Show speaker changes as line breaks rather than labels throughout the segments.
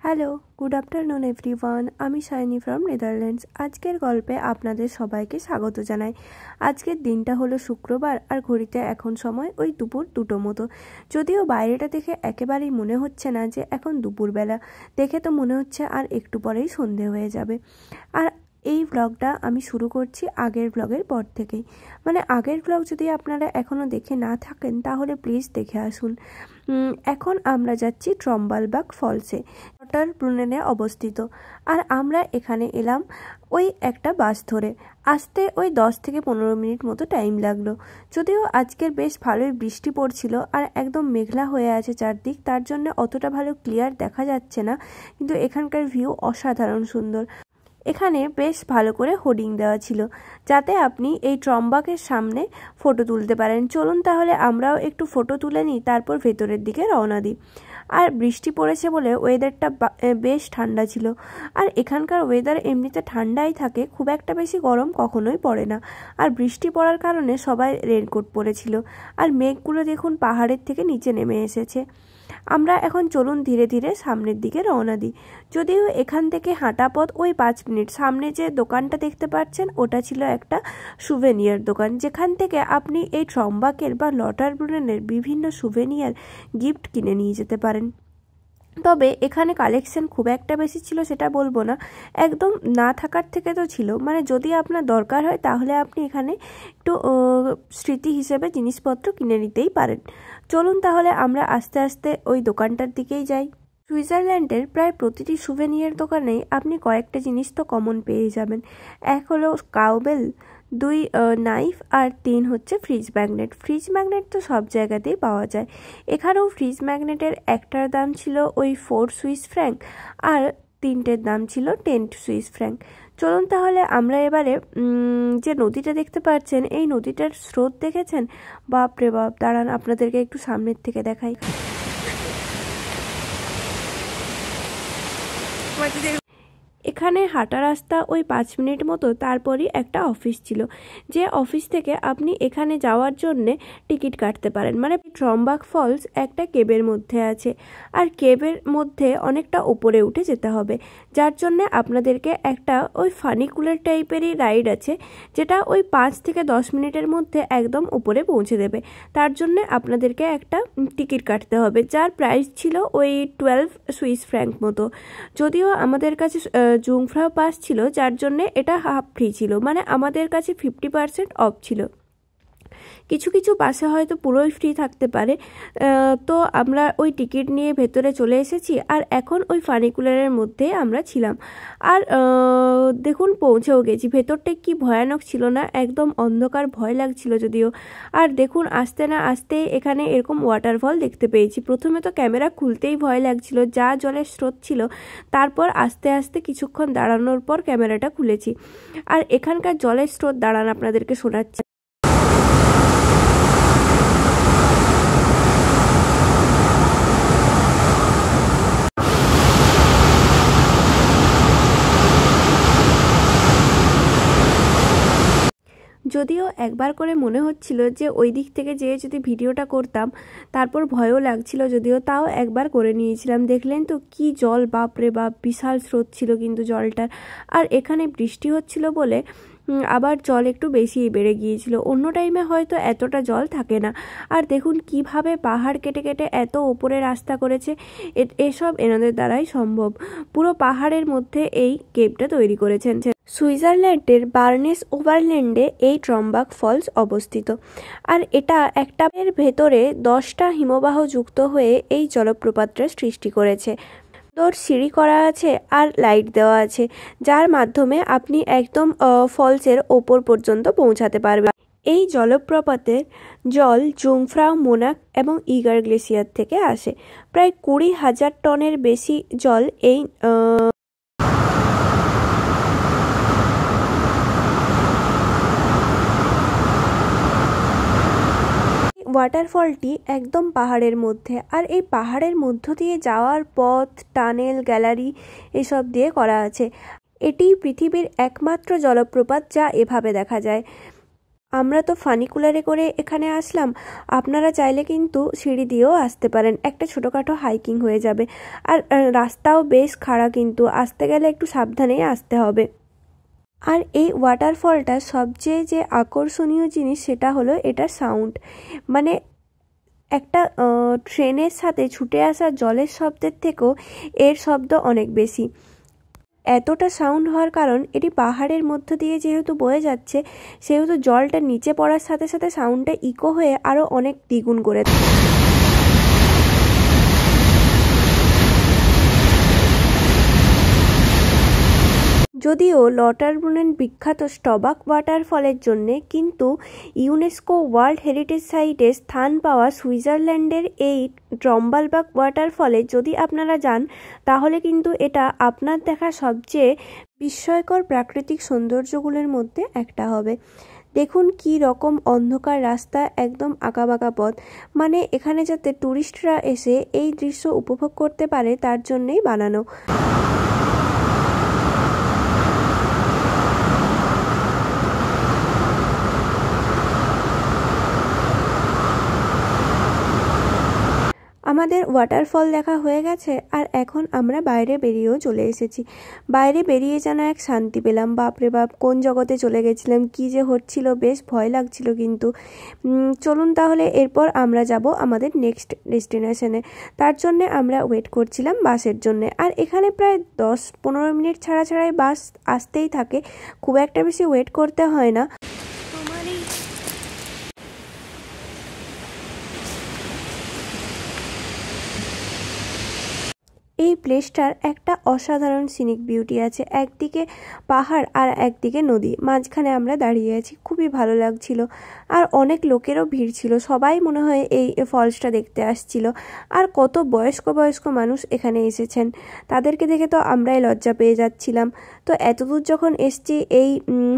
Hello, good afternoon everyone. আমি shiny from Netherlands. আজকের গল্পে আপনাদের সবাইকে স্বাগত জানাই। আজকের দিনটা হলো শুক্রবার আর ঘড়িতে এখন সময় ওই দুপুর 2টো মতো। যদিও বাইরেটা দেখে একেবারেই মনে হচ্ছে না যে এখন দুপুরবেলা, দেখে তো মনে হচ্ছে আর একটু পরেই সন্ধে হয়ে যাবে। আর এই ব্লগটা আমি শুরু করছি আগের ব্লগের পর থেকেই। মানে আগের ব্লগ যদি আপনারা এখনও দেখে না থাকেন তাহলে প্লিজ দেখে আসুন। এখন আমরা যাচ্ছি ট্রম্বালবাগ ফলসে, অটারব্রুনেনে অবস্থিত। আর আমরা এখানে এলাম ওই একটা বাস ধরে। আসতে ওই 10 থেকে 15 মিনিট মতো টাইম লাগলো। যদিও আজকের বেশ ভালোই বৃষ্টি পড়ছিল আর একদম মেঘলা হয়ে আছে চারদিক, তার জন্য অতটা ভালো ক্লিয়ার দেখা যাচ্ছে না, কিন্তু এখানকার ভিউ অসাধারণ সুন্দর। এখানে বেশ ভালো করে হোর্ডিং দেওয়া ছিল যাতে আপনি এই ট্রম্বাকের সামনে ফটো তুলতে পারেন। চলুন তাহলে আমরাও একটু ফটো তুলে নিই, তারপর ভেতরের দিকে রওনা দিই। আর বৃষ্টি পড়েছে বলে ওয়েদারটা বেশ ঠান্ডা ছিল। আর এখানকার ওয়েদার এমনিতে ঠান্ডাই থাকে, খুব একটা বেশি গরম কখনোই পড়ে না। আর বৃষ্টি পড়ার কারণে সবাই রেনকোট পরেছিল। আর মেঘগুলো দেখুন পাহাড়ের থেকে নিচে নেমে এসেছে। আমরা এখন চলুন ধীরে ধীরে সামনের দিকে রওনা দিই। যদিও এখান থেকে হাঁটা পথ ওই 5 মিনিট। সামনে যে দোকানটা দেখতে পাচ্ছেন ওটা ছিল একটা সুভেনিয়ার দোকান, যেখান থেকে আপনি এই ট্রম্বাকের বা লটারব্রুনেনের বিভিন্ন সুভেনিয়ার গিফট কিনে নিয়ে যেতে পারেন। তবে এখানে কালেকশন খুব একটা বেশি ছিল সেটা বলবো না, একদম না থাকার থেকে তো ছিল। মানে যদি আপনার দরকার হয় তাহলে আপনি এখানে একটু স্মৃতি হিসেবে জিনিসপত্র কিনে নিতেই পারেন। চলুন তাহলে আমরা আস্তে আস্তে ওই দোকানটার দিকেই যাই। সুইজারল্যান্ডের প্রায় প্রতিটি সুভেনিয়ার দোকানেই আপনি কয়েকটা জিনিস তো কমন পেয়ে যাবেন। এক হলো কাউবেল, 2 নাইফ, আর 3 হচ্ছে ফ্রিজ ম্যাগনেট। ফ্রিজ ম্যাগনেট তো সব জায়গাতেই পাওয়া যায়। এখানেও ফ্রিজ ম্যাগনেটের একটার দাম ছিল ওই 4 সুইস ফ্র্যাঙ্ক আর 3টের দাম ছিল 10 সুইস ফ্র্যাঙ্ক। চলুন তাহলে আমরা এবারে যে নদীটা দেখতে পাচ্ছেন এই নদীটার স্রোত দেখেছেন? বাপরে বাপ, দাঁড়ান আপনাদেরকে একটু সামনের থেকে দেখাই। এখানে হাঁটা রাস্তা ওই 5 মিনিট মতো, তারপরই একটা অফিস ছিল, যে অফিস থেকে আপনি এখানে যাওয়ার জন্যে টিকিট কাটতে পারেন। মানে ট্রম্বাক ফলস একটা কেবের মধ্যে আছে, আর কেবের মধ্যে অনেকটা ওপরে উঠে যেতে হবে, যার জন্যে আপনাদেরকে একটা ওই ফানিকুলার টাইপেরই রাইড আছে, যেটা ওই 5 থেকে 10 মিনিটের মধ্যে একদম উপরে পৌঁছে দেবে। তার জন্যে আপনাদেরকে একটা টিকিট কাটতে হবে, যার প্রাইস ছিল ওই 12 সুইস ফ্র্যাঙ্ক মতো। যদিও আমাদের কাছে জুংফ্রাও পাস ছিল, যার জন্য এটা হাফ ফ্রি ছিল, মানে আমাদের কাছে 50% অফ ছিল। কিছু কিছু পাশে হয়তো পুরোই ফ্রি থাকতে পারে। তো আমরা ওই টিকিট নিয়ে ভেতরে চলে এসেছি, আর এখন ওই ফানিকুলারের মধ্যে আমরা ছিলাম। আর দেখুন পৌঁছেও গেছি। ভেতরটা কি ভয়ানক ছিল না, একদম অন্ধকার, ভয় লাগছিল যদিও। আর দেখুন আসতে না আসতে এখানে এরকম ওয়াটারফল দেখতে পেয়েছি। প্রথমে তো ক্যামেরা খুলতেই ভয় লাগছিল, যা জলের স্রোত ছিল। তারপর আস্তে আস্তে কিছুক্ষণ দাঁড়ানোর পর ক্যামেরাটা খুলেছি। আর এখানকার জলের স্রোত দাঁড়ান আপনাদেরকে শোনাচ্ছি। যদিও একবার করে মনে হচ্ছিল যে ওই দিক থেকে যেয়ে যদি ভিডিওটা করতাম, তারপর ভয়ও লাগছিল, যদিও তাও একবার করে নিয়েছিলাম। দেখলেন তো কি জল, বাপরে বাপ, বিশাল স্রোত ছিল কিন্তু জলটার। আর এখানে বৃষ্টি হচ্ছিল বলে আবার জল একটু বেশিই বেড়ে গিয়েছিল। অন্য টাইমে হয়তো এতটা জল থাকে না। আর দেখুন কিভাবে পাহাড় কেটে কেটে এত ওপরে রাস্তা করেছে, এসব এনাদের দ্বারাই সম্ভব। পুরো পাহাড়ের মধ্যে এই কেভটা তৈরি করেছেন। সুইজারল্যান্ডের বার্নেস ওভারল্যান্ডে এই ট্রম্বাক ফলস অবস্থিত। আর এটা একটা এর ভেতরে 10টা হিমবাহ যুক্ত হয়ে এই জলপ্রপাতটা সৃষ্টি করেছে। সিঁড়ি করা আছে আর লাইট দেওয়া আছে, যার মাধ্যমে আপনি একদম ফলসের ওপর পর্যন্ত পৌঁছাতে পারবেন। এই জলপ্রপাতের জল জুংফ্রাও, মোনাক এবং ইগার গ্লেসিয়ার থেকে আসে। প্রায় 20,000 টনের বেশি জল এই ওয়াটারফলটি একদম পাহাড়ের মধ্যে। আর এই পাহাড়ের মধ্য দিয়ে যাওয়ার পথ, টানেল, গ্যালারি এসব দিয়ে করা আছে। এটি পৃথিবীর একমাত্র জলপ্রপাত যা এভাবে দেখা যায়। আমরা তো ফানিকুলারে করে এখানে আসলাম, আপনারা চাইলে কিন্তু সিঁড়ি দিয়েও আসতে পারেন, একটা ছোটোখাটো হাইকিং হয়ে যাবে। আর রাস্তাও বেশ খাড়া, কিন্তু আসতে গেলে একটু সাবধানেই আসতে হবে। আর এই ওয়াটারফলটার সবচেয়ে যে আকর্ষণীয় জিনিস সেটা হলো এটার সাউন্ড। মানে একটা ট্রেনের সাথে ছুটে আসা জলের শব্দের থেকেও এর শব্দ অনেক বেশি। এতটা সাউন্ড হওয়ার কারণ এটি পাহাড়ের মধ্য দিয়ে যেহেতু বয়ে যাচ্ছে, সেহেতু জলটা নিচে পড়ার সাথে সাথে সাউন্ডটা ইকো হয়ে আরও অনেক দ্বিগুণ করে। যদিও লটারব্রুনেন বিখ্যাত স্টবাক ওয়াটারফলের জন্যে, কিন্তু ইউনেস্কো ওয়ার্ল্ড হেরিটেজ সাইটে স্থান পাওয়া সুইজারল্যান্ডের এই ট্রম্বালবাক ওয়াটারফলে যদি আপনারা যান, তাহলে কিন্তু এটা আপনার দেখা সবচেয়ে বিস্ময়কর প্রাকৃতিক সৌন্দর্যগুলোর মধ্যে একটা হবে। দেখুন কি রকম অন্ধকার রাস্তা, একদম আঁকাবাঁকা পথ। মানে এখানে যাতে ট্যুরিস্টরা এসে এই দৃশ্য উপভোগ করতে পারে তার জন্যেই বানানো। আমাদের ওয়াটারফল দেখা হয়ে গেছে, আর এখন আমরা বাইরে বেরিয়েও চলে এসেছি। বাইরে বেরিয়ে যেন এক শান্তি পেলাম। বাপরে বাপ, কোন জগতে চলে গেছিলাম, কি যে হচ্ছিল, বেশ ভয় লাগছিল। কিন্তু চলুন তাহলে এরপর আমরা যাব আমাদের নেক্সট ডেস্টিনেশনে। তার জন্যে আমরা ওয়েট করছিলাম বাসের জন্যে। আর এখানে প্রায় 10-15 মিনিট ছাড়া ছাড়াই বাস আসতেই থাকে, খুব একটা বেশি ওয়েট করতে হয় না। এই প্লেসটার একটা অসাধারণ সিনিক বিউটি আছে। একদিকে পাহাড় আর একদিকে নদী, মাঝখানে আমরা দাঁড়িয়ে আছি, খুবই ভালো লাগছিল। আর অনেক লোকেরও ভিড় ছিল, সবাই মনে হয় এই ফলসটা দেখতে আসছিল। আর কত বয়স্ক বয়স্ক মানুষ এখানে এসেছেন, তাদেরকে দেখে তো আমরাই লজ্জা পেয়ে যাচ্ছিলাম। তো এতদূর যখন এসছি, এই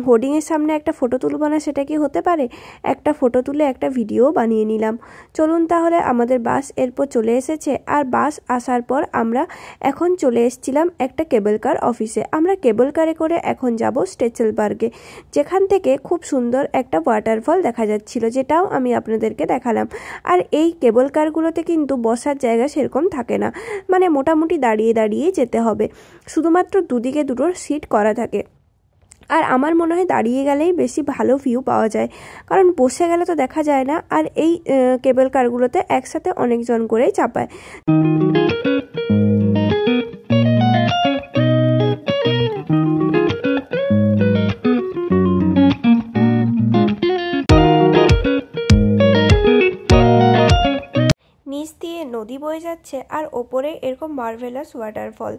হোর্ডিংয়ের সামনে একটা ফটো তুলব না, সেটা কি হতে পারে? একটা ফটো তুলে একটা ভিডিও বানিয়ে নিলাম। চলুন তাহলে, আমাদের বাস এরপর চলে এসেছে। আর বাস আসার পর আমরা এখন চলে এসেছিলাম একটা কেবল কার অফিসে। আমরা কেবল কারে করে এখন যাব স্টেচেলবার্গে, যেখান থেকে খুব সুন্দর একটা ওয়াটারফল দেখা যাচ্ছিল, যেটাও আমি আপনাদেরকে দেখালাম। আর এই কেবল কারগুলোতে কিন্তু বসার জায়গা সেরকম থাকে না, মানে মোটামুটি দাঁড়িয়ে দাঁড়িয়ে যেতে হবে, শুধুমাত্র দুদিকে দুটো সিট করা থাকে। আর আমার মনে হয় দাঁড়িয়ে গেলেই বেশি ভালো ভিউ পাওয়া যায়, কারণ বসে গেলে তো দেখা যায় না। আর এই কেবল কারগুলোতে একসাথে অনেকজন করেই চাপায়। নিচ দিয়ে নদী বয়ে যাচ্ছে, আর ওপরে এরকম মার্ভেলাস ওয়াটারফল,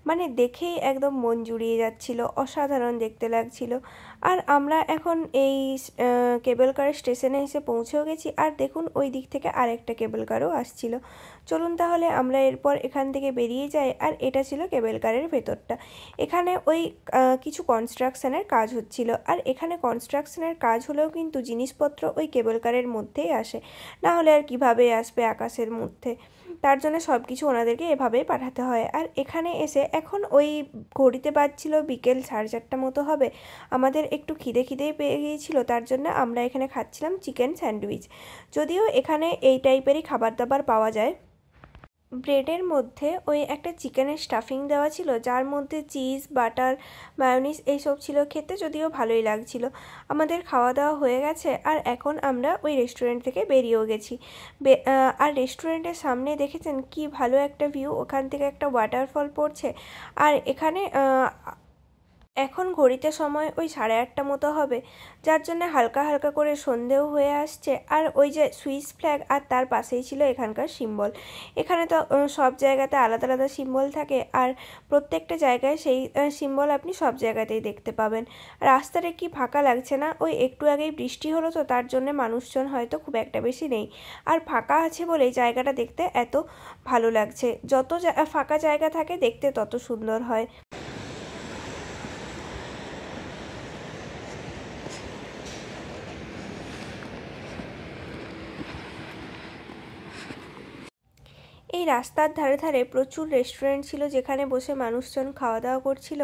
মানে দেখেই একদম মন জুড়িয়ে যাচ্ছিল, অসাধারণ দেখতে লাগছিল। আর আমরা এখন এই কেবল কারের স্টেশনে এসে পৌঁছেও গেছি। আর দেখুন ওই দিক থেকে আরেকটা কেবল কারও আসছিল। চলুন তাহলে আমরা এরপর এখান থেকে বেরিয়ে যাই। আর এটা ছিল কেবল কারের ভেতরটা। এখানে ওই কিছু কনস্ট্রাকশনের কাজ হচ্ছিল। আর এখানে কনস্ট্রাকশনের কাজ হলেও কিন্তু জিনিসপত্র ওই কেবল কারের মধ্যেই আসে, না হলে আর কিভাবে আসবে আকাশের মধ্যে। তার জন্য সব কিছু ওনাদেরকে এভাবেই পাঠাতে হয়। আর এখানে এসে এখন ওই ঘড়িতে বাজছিল বিকেল 4:30 মতো হবে। আমাদের একটু খিদেই পেয়ে গিয়েছিল, তার জন্য আমরা এখানে খাচ্ছিলাম চিকেন স্যান্ডউইচ। যদিও এখানে এই টাইপেরই খাবার দাবার পাওয়া যায়। ব্রেডের মধ্যে ওই একটা চিকেনের স্টাফিং দেওয়া ছিল, যার মধ্যে চিজ, বাটার, মায়োনিজ এইসব ছিল। খেতে যদিও ভালোই লাগছিল। আমাদের খাওয়া দাওয়া হয়ে গেছে, আর এখন আমরা ওই রেস্টুরেন্ট থেকে বেরিয়েও গেছি। আর রেস্টুরেন্টের সামনে দেখেছেন কি ভালো একটা ভিউ, ওখান থেকে একটা ওয়াটারফল পড়ছে। আর এখানে এখন ঘড়িতে সময় ওই 8:30 মতো হবে, যার জন্য হালকা হালকা করে সন্ধেও হয়ে আসছে। আর ওই যে সুইস ফ্ল্যাগ, আর তার পাশেই ছিল এখানকার সিম্বল। এখানে তো সব জায়গাতে আলাদা আলাদা সিম্বল থাকে, আর প্রত্যেকটা জায়গায় সেই সিম্বল আপনি সব জায়গাতেই দেখতে পাবেন। রাস্তাটা কি ফাঁকা লাগছে না? ওই একটু আগেই বৃষ্টি হলো, তো তার জন্য মানুষজন হয়তো খুব একটা বেশি নেই। আর ফাঁকা আছে বলেই জায়গাটা দেখতে এত ভালো লাগছে। যত ফাঁকা জায়গা থাকে দেখতে তত সুন্দর হয়। এই এই রাস্তার ধারে ধারে প্রচুর রেস্টুরেন্ট ছিল যেখানে বসে মানুষজন খাওয়া দাওয়া করছিল,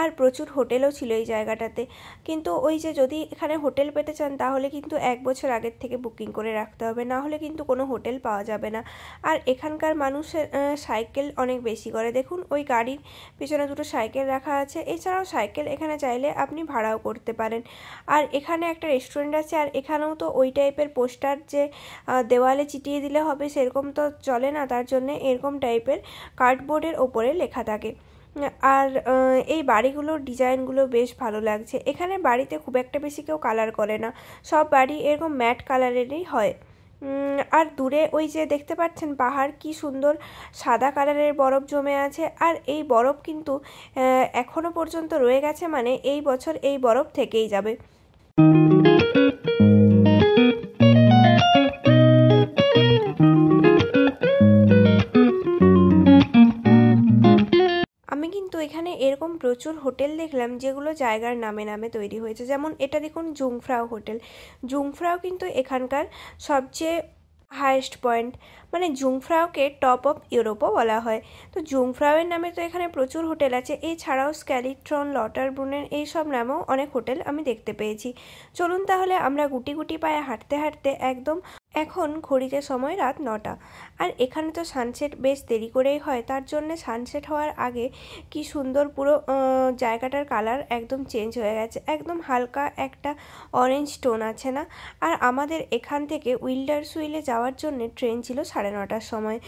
আর প্রচুর হোটেলও ছিল এই জায়গাটাতে। কিন্তু ওই যে যদি এখানে হোটেল পেতে চান তাহলে কিন্তু 1 বছর আগের থেকে বুকিং করে রাখতে হবে, না হলে কিন্তু কোনো হোটেল পাওয়া যাবে না। আর এখানকার মানুষের সাইকেল অনেক বেশি করে, দেখুন ওই গাড়ির পিছনে দুটো সাইকেল রাখা আছে। এছাড়াও সাইকেল এখানে চাইলে আপনি ভাড়াও করতে পারেন। আর এখানে একটা রেস্টুরেন্ট আছে, আর এখানেও তো ওই টাইপের পোস্টার যে দেওয়ালে চিটিয়ে দিলে হবে সেরকম তো চলে না, তার জন্য এরকম টাইপের কার্ডবোর্ডের ওপরে লেখা থাকে। আর এই বাড়িগুলোর ডিজাইনগুলো বেশ ভালো লাগছে। এখানে বাড়িতে খুব একটা বেশি কেউ কালার করে না, সব বাড়ি এরকম ম্যাট কালারেরই হয়। আর দূরে ওই যে দেখতে পাচ্ছেন পাহাড়, কি সুন্দর সাদা কালারের বরফ জমে আছে। আর এই বরফ কিন্তু এখনো পর্যন্ত রয়ে গেছে, মানে এই বছর এই বরফ থেকেই যাবে। আমি কিন্তু এখানে এরকম প্রচুর হোটেল দেখলাম যেগুলো জায়গার নামে নামে তৈরি হয়েছে। যেমন এটা দেখুন জুংফ্রাও হোটেল। জুংফ্রাও কিন্তু এখানকার সবচেয়ে হায়েস্ট পয়েন্ট, মানে জুংফ্রাওকে টপ অফ ইউরোপও বলা হয়। তো জুংফ্রাওয়ের নামে তো এখানে প্রচুর হোটেল আছে, এছাড়াও স্ক্যালিট্রন, লটারব্রুনেন এইসব নামেও অনেক হোটেল আমি দেখতে পেয়েছি। চলুন তাহলে আমরা গুটি গুটি পায়ে হাঁটতে হাঁটতে একদম, এখন ঘড়িতে সময় রাত 9টা। আর এখানে তো সানসেট বেশ দেরি করেই হয়, তার জন্যে সানসেট হওয়ার আগে কি সুন্দর পুরো জায়গাটার কালার একদম চেঞ্জ হয়ে গেছে, একদম হালকা একটা অরেঞ্জ টোন আছে না। আর আমাদের এখান থেকে উইল্ডারসউইলে যাওয়ার জন্য ট্রেন ছিল 9:30টার সময়,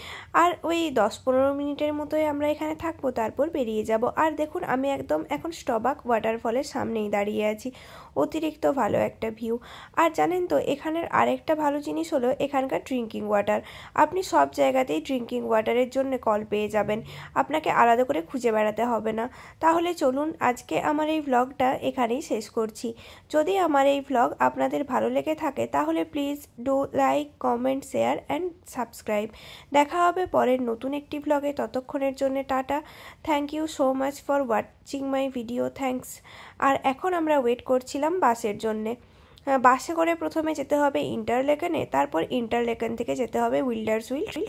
আর ওই 10-15 মিনিটের মতোই আমরা এখানে থাকবো, তারপর বেরিয়ে যাব। আর দেখুন আমি একদম এখন স্টবাক ওয়াটারফলের সামনেই দাঁড়িয়ে আছি, অতিরিক্ত ভালো একটা ভিউ। আর জানেন তো এখানের আরেকটা ভালো জিনিস হলো এখানকার ড্রিঙ্কিং ওয়াটার। আপনি সব জায়গাতেই ড্রিঙ্কিং ওয়াটারের জন্য কল পেয়ে যাবেন, আপনাকে আলাদা করে খুঁজে বেড়াতে হবে না। তাহলে চলুন আজকে আমার এই ভ্লগটা এখানেই শেষ করছি। যদি আমার এই ভ্লগ আপনাদের ভালো লেগে থাকে তাহলে please do like, comment, share and subscribe. দেখা হবে পরের নতুন একটি ভ্লগে, ততক্ষণের জন্য tata. Thank you so much for watching my video, thanks. আর এখন আমরা ওয়েট করছিলাম বাসের জন্যে। বাসে করে প্রথমে যেতে হবে ইন্টারলেকেনে, তারপর ইন্টারলেকেন থেকে যেতে হবে উইল্ডারসউইল।